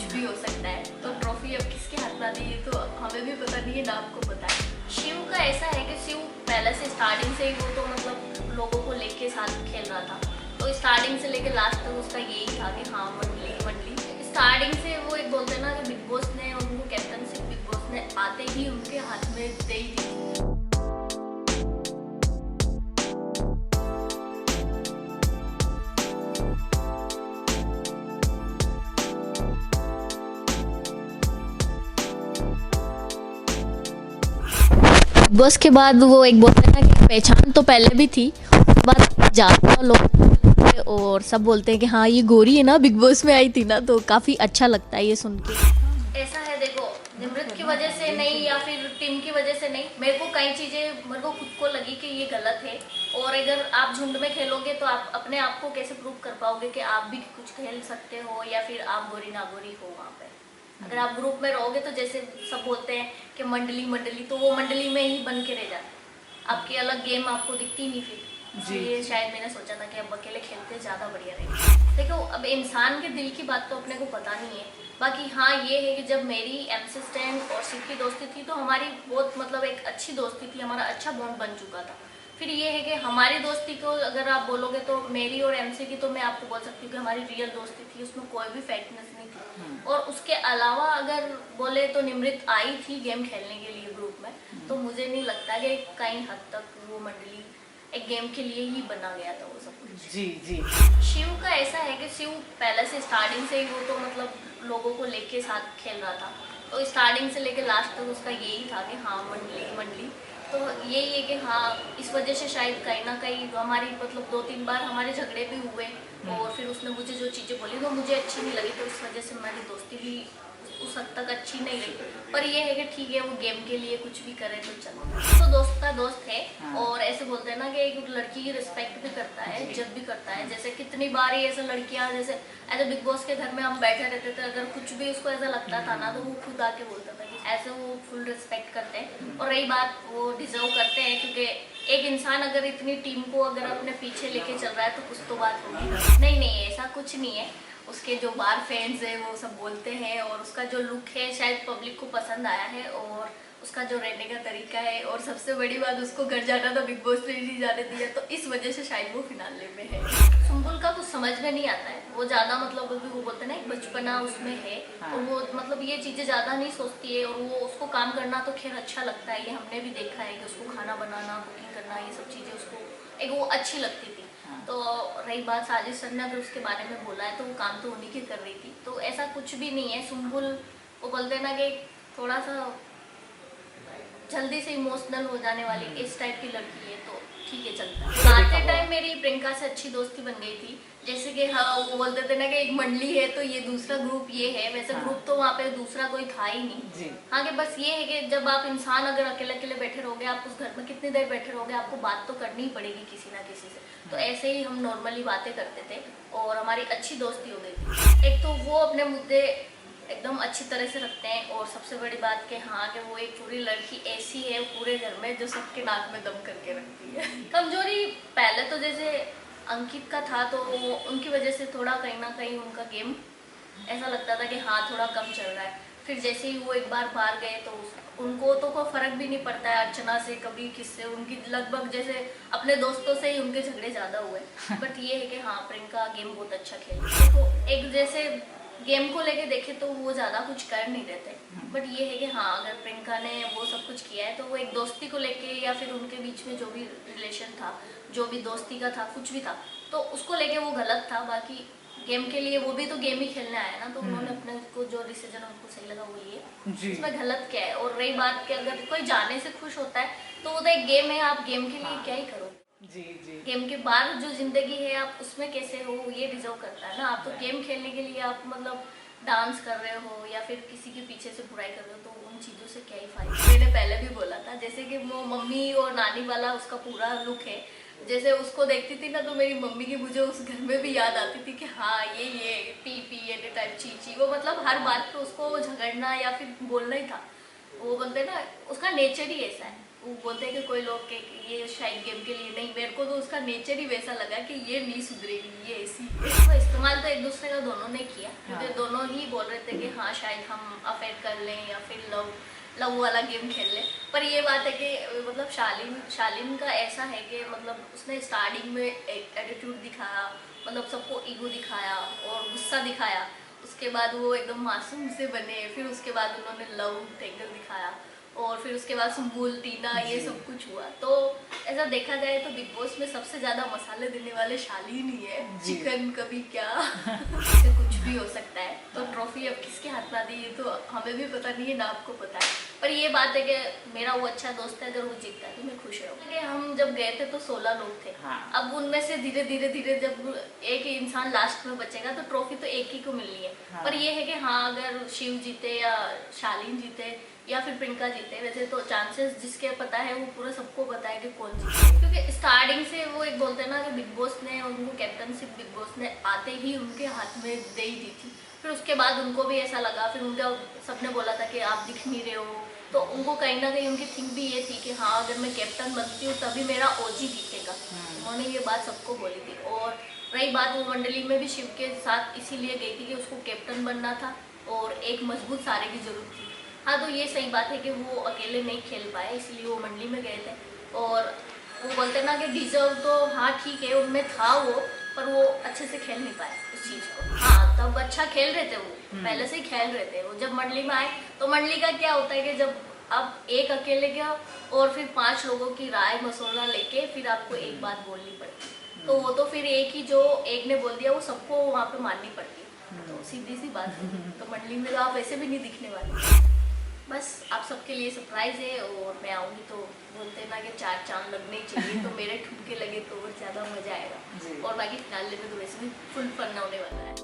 भी हो सकता है। तो ट्रॉफी अब किसके हाथ में आती है तो हमें भी पता नहीं है, ना आपको पता है। शिव का ऐसा है कि शिव पहले से स्टार्टिंग से ही वो तो मतलब लोगों को लेके साथ खेल रहा था। तो स्टार्टिंग से लेके लास्ट तक उसका यही था कि हाँ मंडली मंडली। स्टार्टिंग से वो एक बोलते हैं ना कि बिग बॉस ने उनको कैप्टनशिप बिग बॉस ने आते ही उनके हाथ में दे ही दी। बिग बॉस के बाद वो एक बोलते हैं ना कि पहचान तो पहले भी थी, उसके बाद ज़्यादा लोग और सब बोलते हैं कि हाँ ये गोरी है ना, बिग बॉस में आई थी ना, तो काफ़ी अच्छा लगता है ये सुन के। ऐसा है देखो, निमृत की वजह से नहीं या फिर टीम की वजह से नहीं, मेरे को कई चीज़ें मेरे को खुद को लगी कि ये गलत है। और अगर आप झुंड में खेलोगे तो आप अपने आप को कैसे प्रूव कर पाओगे कि आप भी कुछ खेल सकते हो या फिर आप गोरी ना गोरी हो वहाँ पे। अगर आप ग्रुप में रहोगे तो जैसे सब बोलते हैं कि मंडली मंडली, तो वो मंडली में ही बन के रह जाते, आपकी अलग गेम आपको दिखती नहीं फिर। इसलिए शायद मैंने सोचा था कि अब अकेले खेलते ज़्यादा बढ़िया रहेगा। देखो अब इंसान के दिल की बात तो अपने को पता नहीं है, बाकी हाँ ये है कि जब मेरी एमसी स्टैंड और शिव की दोस्ती थी तो हमारी बहुत मतलब एक अच्छी दोस्ती थी, हमारा अच्छा बॉन्ड बन चुका था। फिर ये है कि हमारी दोस्ती को अगर आप बोलोगे तो मेरी और एमसी की तो मैं आपको बोल सकती हूँ कि हमारी रियल दोस्ती थी, उसमें कोई भी फेकनेस नहीं थी। और उसके अलावा अगर बोले तो निमृत आई थी गेम खेलने के लिए ग्रुप में, तो मुझे नहीं लगता कि कहीं हद तक वो मंडली एक गेम के लिए ही बना गया था वो सब कुछ। जी जी। शिव का ऐसा है कि शिव पहले से स्टार्टिंग से ही वो तो मतलब लोगों को लेके साथ खेल रहा था। तो स्टार्टिंग से लेके लास्ट तक उसका यही था कि हाँ मंडली मंडली। तो यही है कि हाँ इस वजह से शायद कहीं ना कहीं हमारी मतलब 2-3 बार हमारे झगड़े भी हुए और फिर उसने मुझे जो चीज़ें बोली वो मुझे अच्छी नहीं लगी, तो इस वजह से हमारी दोस्ती भी उस हद तक अच्छी नहीं रही। पर ये है कि ठीक है वो गेम के लिए कुछ भी करे तो चलो, तो दोस्त का दोस्त है। और ऐसे बोलते हैं ना कि एक लड़की की रिस्पेक्ट भी करता है, इज्जत भी करता है। जैसे कितनी बार ही ऐसे लड़कियां जैसे ऐसे बिग बॉस के घर में हम बैठे रहते थे, अगर कुछ भी उसको ऐसा लगता था ना तो वो खुद आके बोलता था कि ऐसे वो फुल रिस्पेक्ट करते हैं। और रही बात वो डिजर्व करते हैं, क्योंकि एक इंसान अगर इतनी टीम को अगर अपने पीछे लेके चल रहा है तो कुछ तो बात होगी। नहीं नहीं ऐसा कुछ नहीं है, उसके जो बाहर फैंस है वो सब बोलते हैं और उसका जो लुक है शायद पब्लिक को पसंद आया है और उसका जो रहने का तरीका है, और सबसे बड़ी बात उसको घर जाना था, बिग बॉस ने नहीं जाने दिया, तो इस वजह से शायद वो फिनाले में है। सुम्बुल का कुछ समझ में नहीं आता है, वो ज़्यादा मतलब वो बोलते हैं ना एक बचपना उसमें है। और वो मतलब ये चीज़ें ज़्यादा नहीं सोचती है, और वो उसको काम करना तो खैर अच्छा लगता है, ये हमने भी देखा है कि उसको खाना बनाना कुकिंग करना ये सब चीज़ें उसको एक वो अच्छी लगती थी। तो रही बात साजिश सर ने अगर उसके बारे में बोला है तो वो काम तो उन्हीं की कर रही थी, तो ऐसा कुछ भी नहीं है। सुम्बुल वो बोलते हैं ना कि थोड़ा सा जल्दी से इमोशनल हो जाने वाली इस टाइप की लड़की है, तो ठीक है चलता है। आते टाइम मेरी प्रियंका से अच्छी दोस्ती बन गई थी, जैसे कि हाँ वो बोलते थे ना कि एक मंडली है तो ये दूसरा ग्रुप ये है, वैसे ग्रुप तो वहाँ पे दूसरा कोई था ही नहीं। हाँ कि बस ये है कि जब आप इंसान अगर अकेले अकेले बैठे रहोगे, आप उस घर में कितनी देर बैठे रहोगे, आपको बात तो करनी ही पड़ेगी किसी ना किसी से। तो ऐसे ही हम नॉर्मली बातें करते थे और हमारी अच्छी दोस्ती हो गई थी। एक तो वो अपने मुद्दे एकदम अच्छी तरह से रखते हैं, और सबसे बड़ी बात कि हाँ कि वो एक पूरी लड़की ऐसी है पूरे घर में जो सबके नाक में दम करके रखती है। कमजोरी पहले तो जैसे अंकित का था तो उनकी वजह से थोड़ा कहीं ना कहीं उनका गेम ऐसा लगता था कि हाँ थोड़ा कम चल रहा है। फिर जैसे ही वो एक बार बाहर गए तो उनको तो कोई फर्क भी नहीं पड़ता है, अर्चना से कभी किससे, उनकी लगभग जैसे अपने दोस्तों से ही उनके झगड़े ज्यादा हुए। बट ये है कि हाँ प्रियंका गेम बहुत अच्छा खेली, तो एक जैसे गेम को लेके देखे तो वो ज्यादा कुछ कर नहीं रहते। बट ये है कि हाँ अगर प्रियंका ने वो सब कुछ किया है तो वो एक दोस्ती को लेके या फिर उनके बीच में जो भी रिलेशन था, जो भी दोस्ती का था, कुछ भी था, तो उसको लेके वो गलत था। बाकी गेम के लिए वो भी तो गेम ही खेलने आया ना, तो उन्होंने अपने को जो डिसीजन उनको सही लगा वो ये, इसमें गलत क्या है। और रही बात कि अगर कोई जाने से खुश होता है तो वो तो एक गेम है, आप गेम के लिए क्या ही करो। जी जी। गेम के बाद जो जिंदगी है आप उसमें कैसे हो ये डिजर्व करता है ना। आप तो गेम खेलने के लिए आप मतलब डांस कर रहे हो या फिर किसी के पीछे से बुराई कर रहे हो, तो उन चीज़ों से क्या ही फायदा। मैंने पहले भी बोला था जैसे कि वो मम्मी और नानी वाला उसका पूरा लुक है, जैसे उसको देखती थी ना तो मेरी मम्मी की मुझे उस घर में भी याद आती थी कि हाँ ये पी पी ये टाइप चीची, वो मतलब हर बात पे उसको झगड़ना या फिर बोलना ही था। वो बोलते ना उसका नेचर ही ऐसा है। वो बोलते हैं कि कोई लोग के ये शायद गेम के लिए नहीं, मेरे को तो उसका नेचर ही वैसा लगा कि ये नहीं सुधरेगी, ये ऐसी। तो इस्तेमाल तो एक दूसरे का दोनों ने किया, क्योंकि हाँ। दोनों ही बोल रहे थे कि हाँ शायद हम अफेयर कर लें या फिर लव लव वाला गेम खेल ले। पर ये बात है कि मतलब शालीन का ऐसा है कि मतलब उसने स्टार्टिंग में एक एटीट्यूड दिखाया, मतलब सबको ईगो दिखाया और गुस्सा दिखाया। उसके बाद वो एकदम मासूम से बने, फिर उसके बाद उन्होंने लव टेंगल दिखाया और फिर उसके बाद सुम्बुल टीना ये सब कुछ हुआ। तो ऐसा देखा जाए तो बिग बॉस में सबसे ज्यादा मसाले देने वाले शालीन ही है। चिकन कभी क्या इससे कुछ भी हो सकता है। तो ट्रॉफी अब किसके हाथ में आती है ये तो हमें भी पता नहीं है ना आपको पता है। पर ये बात है कि मेरा वो अच्छा दोस्त है, अगर वो जीतता है तो मैं खुश रहूँगी। हम जब गए थे तो 16 लोग थे। हाँ। अब उनमें से धीरे धीरे जब एक ही इंसान लास्ट में बचेगा तो ट्रॉफी तो एक ही को मिलनी है। हाँ। पर ये है कि हाँ अगर शिव जीते या शालीन जीते या फिर प्रियंका जीते, वैसे तो चांसेस जिसके पता है वो पूरा सबको पता है कि कौन जीते, क्योंकि स्टार्टिंग से वो एक बोलते हैं ना कि बिग बॉस ने उनको कैप्टनशिप बिग बॉस ने आते ही उनके हाथ में दे ही दी थी। फिर उसके बाद उनको भी ऐसा लगा, फिर उनका सबने बोला था कि आप दिख नहीं रहे हो, तो उनको कहीं ना कहीं उनकी थिंक भी ये थी कि हाँ अगर मैं कैप्टन बनती हूँ तभी मेरा ओजी दिखेगा। उन्होंने ये बात सबको बोली थी। और रही बात, वो मंडली में भी शिव के साथ इसीलिए गई थी कि उसको कैप्टन बनना था और एक मजबूत सारे की जरूरत थी। हाँ तो ये सही बात है कि वो अकेले नहीं खेल पाए, इसलिए वो मंडली में गए थे। और वो बोलते ना कि डिजर्व तो हाँ ठीक है उनमें था वो, पर वो अच्छे से खेल नहीं पाए उस चीज़ को। हाँ तब अच्छा खेल रहे थे वो, पहले से ही खेल रहे थे वो। जब मंडली में आए तो मंडली का क्या होता है कि जब आप एक अकेले गया और फिर 5 लोगों की राय मसौदा लेके फिर आपको एक बात बोलनी पड़ती, तो वो तो फिर एक ही जो एक ने बोल दिया वो सबको वहाँ पे माननी पड़ती है। तो सीधी सी बात है, तो मंडली में तो आप ऐसे भी नहीं दिखने वाले। बस आप सबके लिए सरप्राइज है और मैं आऊँगी तो बोलते हैं ना कि 4 चांद लगने चाहिए, तो मेरे ठुमके लगे तो और ज़्यादा मजा आएगा। और बाकी फिनाले में तो वैसे भी फुल फन होने वाला है।